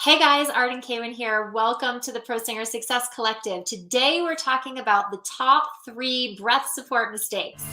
Hey guys, Arden Kaywin here. Welcome to the Pro Singer Success Collective. Today we're talking about the top 3 breath support mistakes.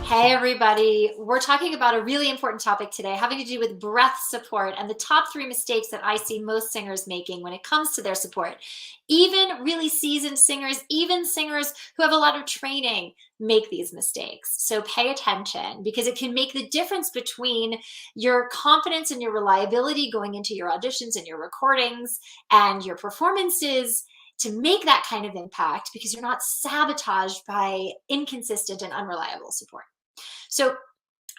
Hey everybody, we're talking about a really important topic today having to do with breath support and the top 3 mistakes that I see most singers making when it comes to their support. Even really seasoned singers, even singers who have a lot of training make these mistakes. So pay attention because it can make the difference between your confidence and your reliability going into your auditions and your recordings and your performances to make that kind of impact because you're not sabotaged by inconsistent and unreliable support. So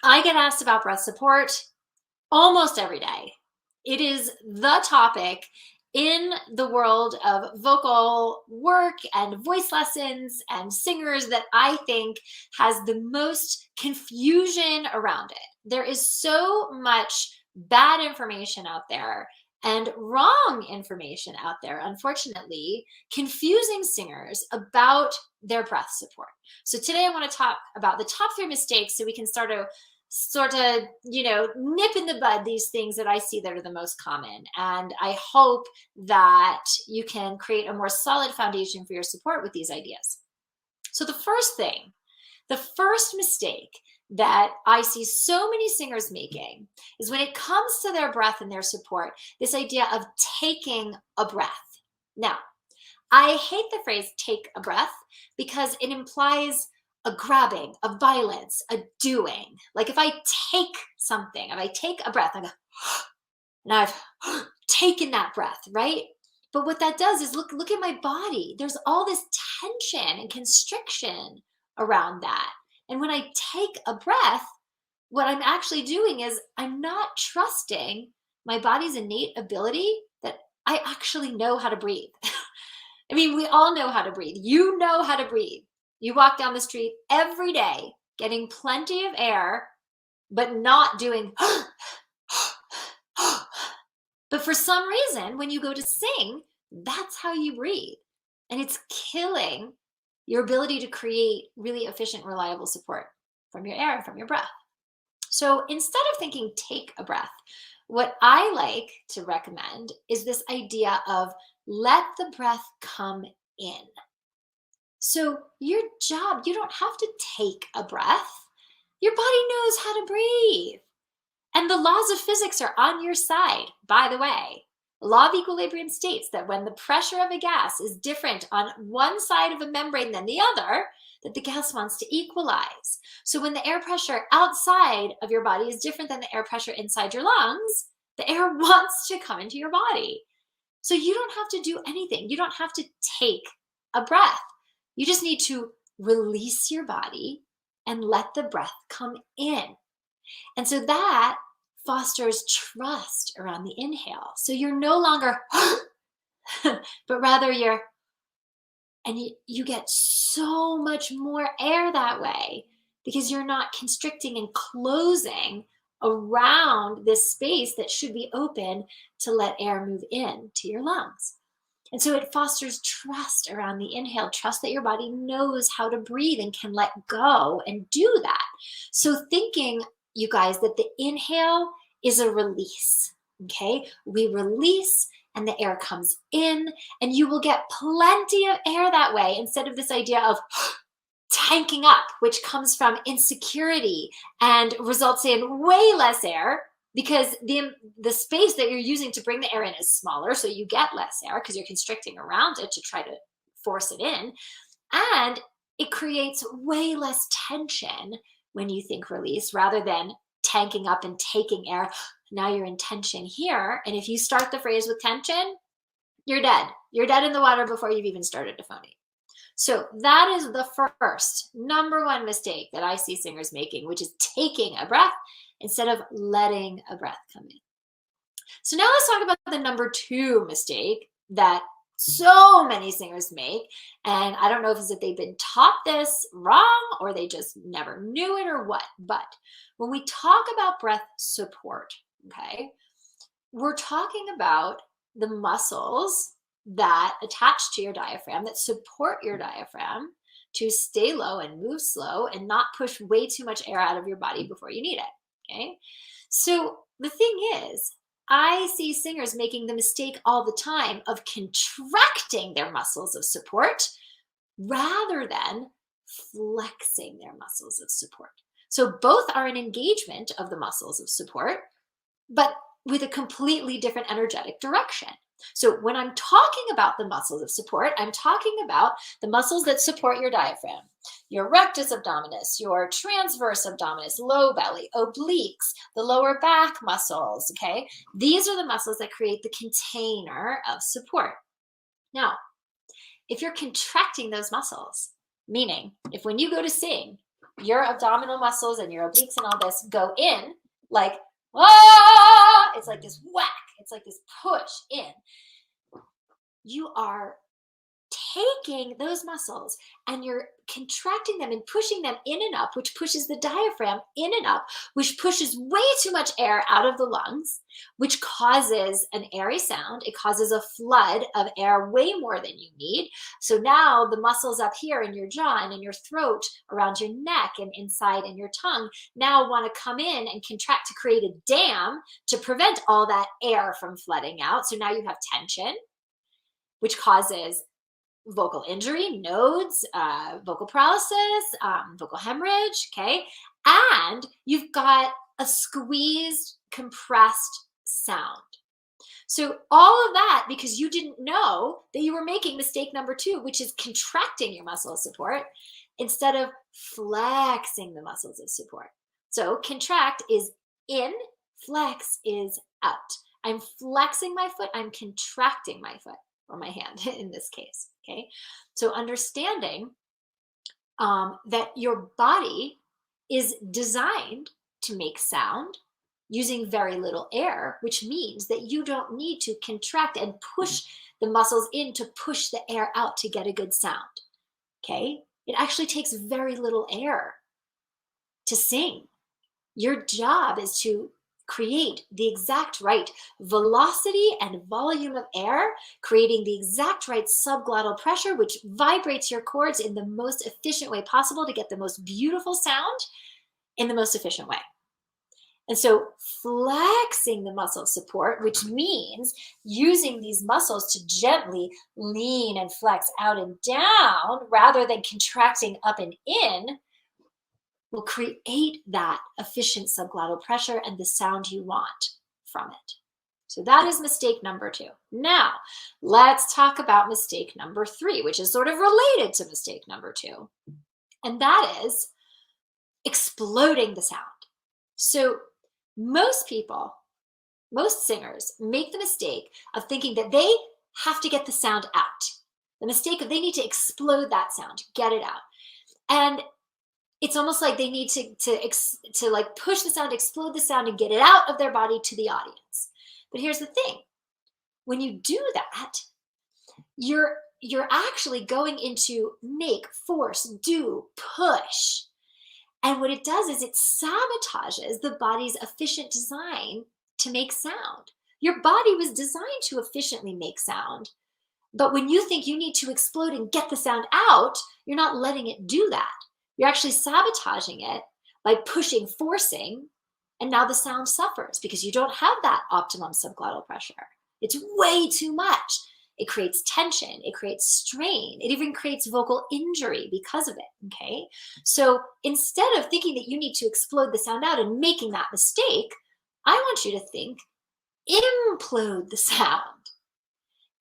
I get asked about breath support almost every day. It is the topic in the world of vocal work and voice lessons and singers that I think has the most confusion around it. There is so much bad information out there and wrong information out there, unfortunately, confusing singers about their breath support. So today I want to talk about the top 3 mistakes so we can sort of nip in the bud these things that I see that are the most common. And I hope that you can create a more solid foundation for your support with these ideas. So the first mistake that I see so many singers making is when it comes to their breath and their support, this idea of taking a breath. Now, I hate the phrase take a breath because it implies a grabbing, a violence, a doing. Like if I take something, if I take a breath, I go, and I've taken that breath, right? But what that does is look at my body. There's all this tension and constriction around that. And when I take a breath, what I'm actually doing is I'm not trusting my body's innate ability that I actually know how to breathe. I mean, we all know how to breathe. You know how to breathe. You walk down the street every day, getting plenty of air, but not doing, but for some reason, when you go to sing, that's how you breathe. And it's killing your ability to create really efficient, reliable support from your air, from your breath. So instead of thinking, take a breath, what I like to recommend is this idea of let the breath come in. So your job, you don't have to take a breath. Your body knows how to breathe. And the laws of physics are on your side, by the way. The law of equilibrium states that when the pressure of a gas is different on one side of a membrane than the other, that the gas wants to equalize. So when the air pressure outside of your body is different than the air pressure inside your lungs, the air wants to come into your body. So you don't have to do anything. You don't have to take a breath. You just need to release your body and let the breath come in. And so that fosters trust around the inhale. So you're no longer, but rather you get so much more air that way because you're not constricting and closing around this space that should be open to let air move in to your lungs. And so it fosters trust around the inhale, trust that your body knows how to breathe and can let go and do that. So thinking, you guys, that the inhale is a release, okay? We release and the air comes in and you will get plenty of air that way instead of this idea of tanking up, which comes from insecurity and results in way less air because the space that you're using to bring the air in is smaller, so you get less air because you're constricting around it to try to force it in. And it creates way less tension when you think release rather than tanking up and taking air. Now you're in tension here. And if you start the phrase with tension, you're dead. You're dead in the water before you've even started to phonate. So that is the first number 1 mistake that I see singers making, which is taking a breath instead of letting a breath come in. So now let's talk about the number 2 mistake that so many singers make. And I don't know if it's that they've been taught this wrong or they just never knew it or what. But when we talk about breath support, okay, we're talking about the muscles that attach to your diaphragm, that support your diaphragm to stay low and move slow and not push way too much air out of your body before you need it. Okay. So the thing is, I see singers making the mistake all the time of contracting their muscles of support rather than flexing their muscles of support. So both are an engagement of the muscles of support, but with a completely different energetic direction. So when I'm talking about the muscles of support, I'm talking about the muscles that support your diaphragm, your rectus abdominis, your transverse abdominis, low belly, obliques, the lower back muscles, okay? These are the muscles that create the container of support. Now, if you're contracting those muscles, meaning if when you go to sing, your abdominal muscles and your obliques and all this go in like, ah, it's like this whack, it's like this push in. You are taking those muscles and you're contracting them and pushing them in and up, which pushes the diaphragm in and up, which pushes way too much air out of the lungs, which causes an airy sound. It causes a flood of air way more than you need. So now the muscles up here in your jaw and in your throat, around your neck and inside in your tongue, now want to come in and contract to create a dam to prevent all that air from flooding out. So now you have tension, which causes vocal injury, nodes, vocal paralysis, vocal hemorrhage, okay? And you've got a squeezed, compressed sound. So all of that because you didn't know that you were making mistake number 2, which is contracting your muscle of support instead of flexing the muscles of support. So contract is in, flex is out. I'm flexing my foot, I'm contracting my foot. Or my hand in this case, okay? So understanding that your body is designed to make sound using very little air, which means that you don't need to contract and push the muscles in to push the air out to get a good sound, okay? It actually takes very little air to sing. Your job is to create the exact right velocity and volume of air, creating the exact right subglottal pressure, which vibrates your cords in the most efficient way possible to get the most beautiful sound in the most efficient way. And so flexing the muscle support, which means using these muscles to gently lean and flex out and down rather than contracting up and in, will create that efficient subglottal pressure and the sound you want from it. So that is mistake number 2. Now, let's talk about mistake number 3, which is sort of related to mistake number 2. And that is exploding the sound. So most people, most singers make the mistake of thinking that they have to get the sound out. The mistake of they need to explode that sound, get it out. And it's almost like they need to like push the sound, explode the sound, and get it out of their body to the audience. But here's the thing: when you do that, you're actually going into make, force, do, push. And what it does is it sabotages the body's efficient design to make sound. Your body was designed to efficiently make sound. But when you think you need to explode and get the sound out, you're not letting it do that. You're actually sabotaging it by pushing, forcing, and now the sound suffers because you don't have that optimum subglottal pressure. It's way too much. It creates tension, it creates strain, it even creates vocal injury because of it, okay? So instead of thinking that you need to explode the sound out and making that mistake, I want you to think, implode the sound.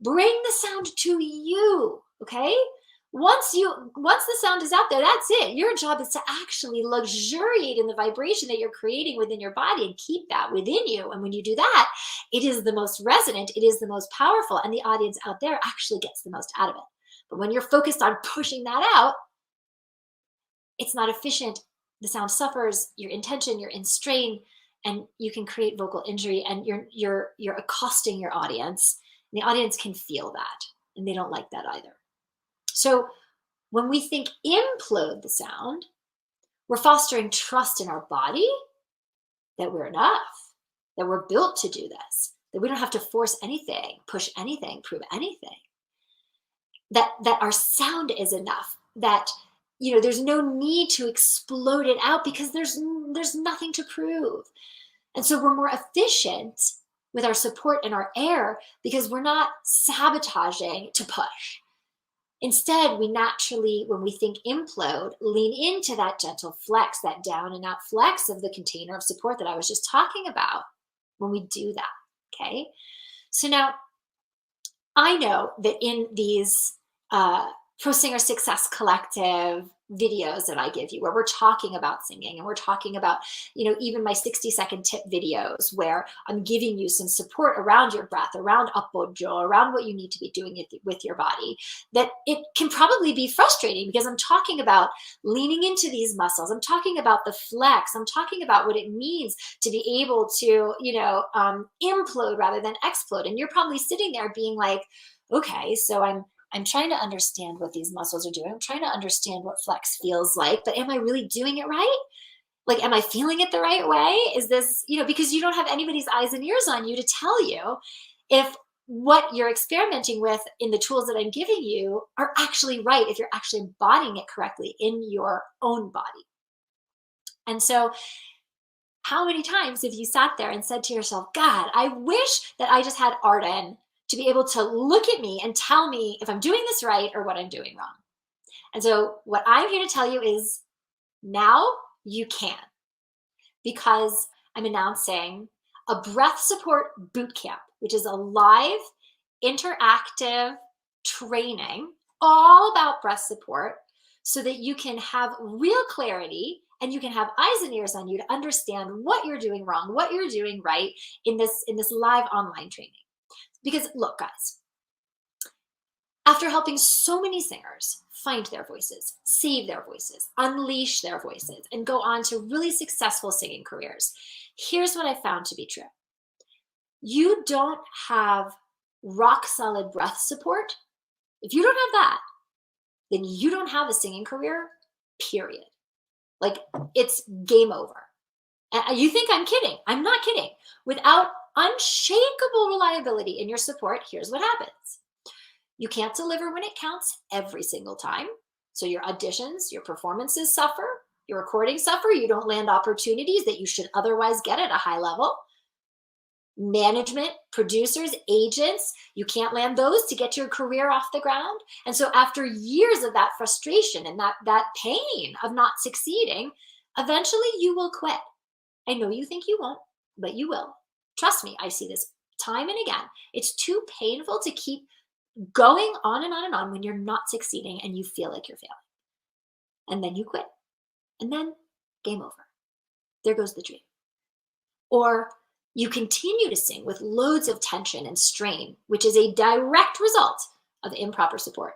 Bring the sound to you, okay? Once the sound is out there, that's it. Your job is to actually luxuriate in the vibration that you're creating within your body and keep that within you. And when you do that, it is the most resonant, it is the most powerful, and the audience out there actually gets the most out of it. But when you're focused on pushing that out, it's not efficient. The sound suffers, you're in tension, you're in strain, and you can create vocal injury, and you're accosting your audience. And the audience can feel that. and they don't like that either. So when we think implode the sound, we're fostering trust in our body that we're enough, that we're built to do this, that we don't have to force anything, push anything, prove anything, that our sound is enough, that there's no need to explode it out because there's nothing to prove. And so we're more efficient with our support and our air because we're not sabotaging to push. Instead, we naturally, when we think implode, lean into that gentle flex, that down and out flex of the container of support that I was just talking about when we do that, okay? So now, I know that in these Pro Singer Success Collective videos that I give you, where we're talking about singing and we're talking about, even my 60-second tip videos where I'm giving you some support around your breath, around appoggio, around what you need to be doing with your body, that it can probably be frustrating because I'm talking about leaning into these muscles. I'm talking about the flex. I'm talking about what it means to be able to, implode rather than explode. And you're probably sitting there being like, okay, so I'm trying to understand what these muscles are doing. I'm trying to understand what flex feels like, but am I really doing it right? Like, am I feeling it the right way? Is this, because you don't have anybody's eyes and ears on you to tell you if what you're experimenting with in the tools that I'm giving you are actually right, if you're actually embodying it correctly in your own body. And so how many times have you sat there and said to yourself, God, I wish that I just had Arden to be able to look at me and tell me if I'm doing this right or what I'm doing wrong. And so what I'm here to tell you is now you can, because I'm announcing a breath support boot camp, which is a live interactive training all about breath support so that you can have real clarity and you can have eyes and ears on you to understand what you're doing wrong, what you're doing right in this live online training. Because look, guys, after helping so many singers find their voices, save their voices, unleash their voices, and go on to really successful singing careers, here's what I found to be true. You don't have rock solid breath support. If you don't have that, then you don't have a singing career, period. Like, it's game over. And you think I'm kidding. I'm not kidding. Without unshakable reliability in your support, here's what happens. You can't deliver when it counts every single time. So your auditions, your performances suffer, your recordings suffer. You don't land opportunities that you should otherwise get at a high level. Management, producers, agents, you can't land those to get your career off the ground. And so after years of that frustration and that pain of not succeeding, eventually you will quit. I know you think you won't, but you will. Trust me, I see this time and again. It's too painful to keep going on and on and on when you're not succeeding and you feel like you're failing. And then you quit. And then game over. There goes the dream. Or you continue to sing with loads of tension and strain, which is a direct result of improper support.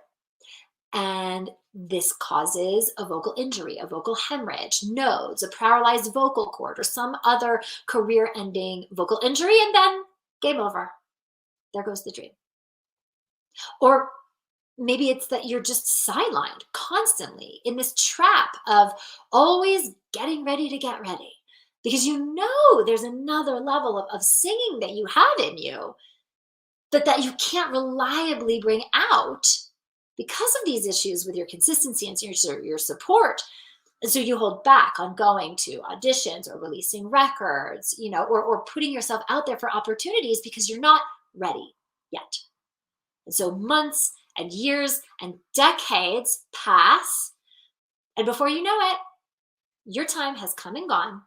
And this causes a vocal injury, a vocal hemorrhage, nodes, a paralyzed vocal cord, or some other career-ending vocal injury, and then game over. There goes the dream. Or maybe it's that you're just sidelined constantly in this trap of always getting ready to get ready. Because you know there's another level of singing that you have in you, but that you can't reliably bring out because of these issues with your consistency and your support. And so you hold back on going to auditions or releasing records, or putting yourself out there for opportunities because you're not ready yet. And so months and years and decades pass, and before you know it, your time has come and gone,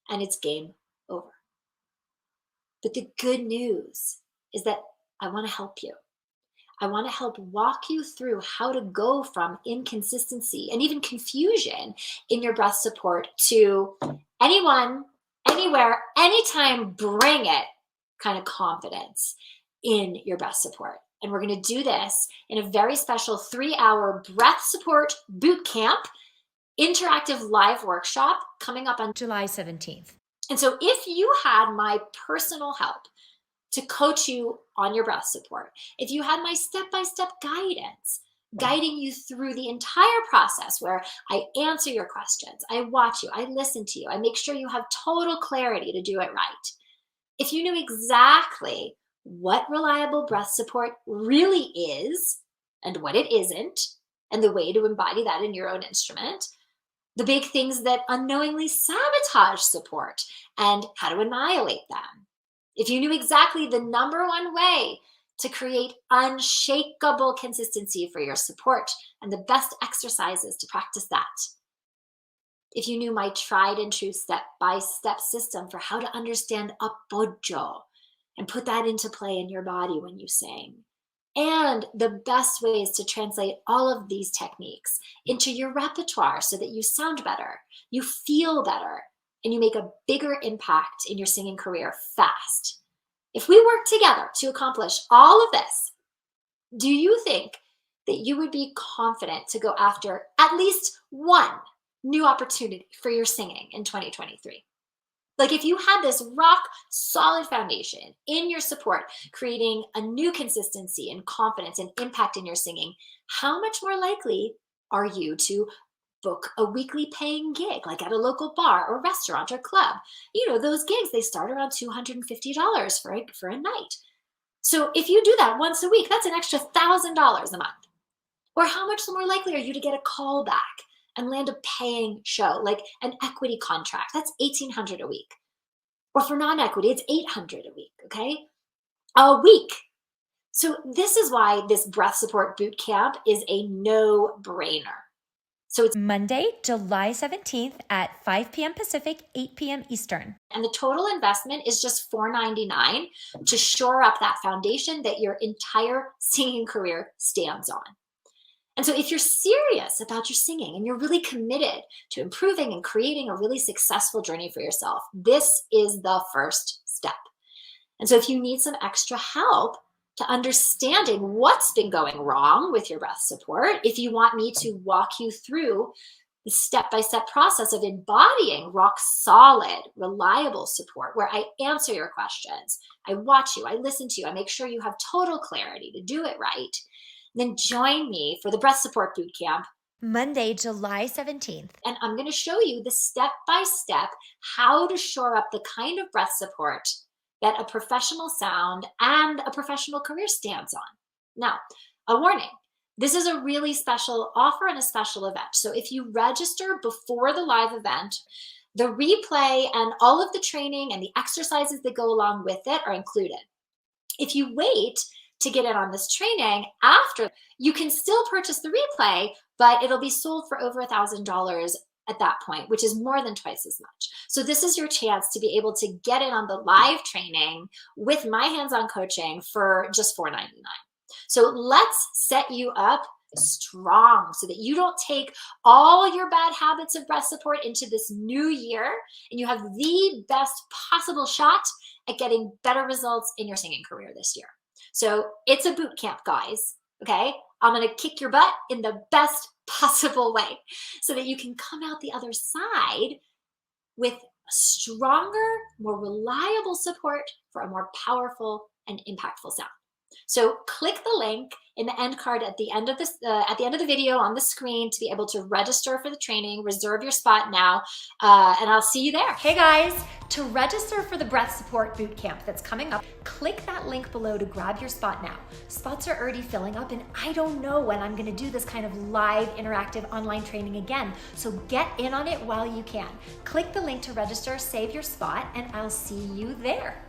and it's game over. But the good news is that I want to help you. I want to help walk you through how to go from inconsistency and even confusion in your breath support to anyone, anywhere, anytime, bring it kind of confidence in your breath support. And we're going to do this in a very special 3-hour breath support boot camp, interactive live workshop coming up on July 17th. And so if you had my personal help to coach you on your breath support. If you had my step-by-step guidance, guiding you through the entire process where I answer your questions, I watch you, I listen to you, I make sure you have total clarity to do it right. If you knew exactly what reliable breath support really is and what it isn't, and the way to embody that in your own instrument, the big things that unknowingly sabotage support and how to annihilate them. If you knew exactly the number one way to create unshakable consistency for your support and the best exercises to practice that. If you knew my tried and true step-by-step system for how to understand appoggio and put that into play in your body when you sing. And the best ways to translate all of these techniques into your repertoire so that you sound better, you feel better, and you make a bigger impact in your singing career fast. If we work together to accomplish all of this, do you think that you would be confident to go after at least one new opportunity for your singing in 2023? Like if you had this rock solid foundation in your support, creating a new consistency and confidence and impact in your singing, how much more likely are you to book a weekly paying gig, like at a local bar or restaurant or club? You know, those gigs, they start around $250 for a night. So if you do that once a week, that's an extra $1,000 a month. Or how much more likely are you to get a call back and land a paying show, like an equity contract? That's $1,800 a week. Or for non-equity, it's $800 a week, okay? A week. So this is why this breath support boot camp is a no-brainer. So it's Monday, July 17th at 5 p.m. Pacific, 8 p.m. Eastern. And the total investment is just $499 to shore up that foundation that your entire singing career stands on. And so if you're serious about your singing and you're really committed to improving and creating a really successful journey for yourself, this is the first step. And so if you need some extra help to understanding what's been going wrong with your breath support, if you want me to walk you through the step-by-step process of embodying rock solid, reliable support, where I answer your questions, I watch you, I listen to you, I make sure you have total clarity to do it right, then join me for the breath support boot camp Monday, July 17th. And I'm going to show you the step-by-step how to shore up the kind of breath support that a professional sound and a professional career stands on. Now, a warning, this is a really special offer and a special event. So if you register before the live event, the replay and all of the training and the exercises that go along with it are included. If you wait to get in on this training after, you can still purchase the replay, but it'll be sold for over $1,000 at that point, which is more than twice as much. So this is your chance to be able to get in on the live training with my hands-on coaching for just $499. So let's set you up strong so that you don't take all your bad habits of breath support into this new year and you have the best possible shot at getting better results in your singing career this year. So it's a boot camp, guys, okay? I'm gonna kick your butt in the best possible way so that you can come out the other side with a stronger, more reliable support for a more powerful and impactful sound. So click the link in the end card at the end of this, at the end of the video on the screen to be able to register for the training, reserve your spot now, and I'll see you there. Hey guys, to register for the breath support bootcamp that's coming up, click that link below to grab your spot now. Spots are already filling up and I don't know when I'm gonna do this kind of live interactive online training again. So get in on it while you can. Click the link to register, save your spot, and I'll see you there.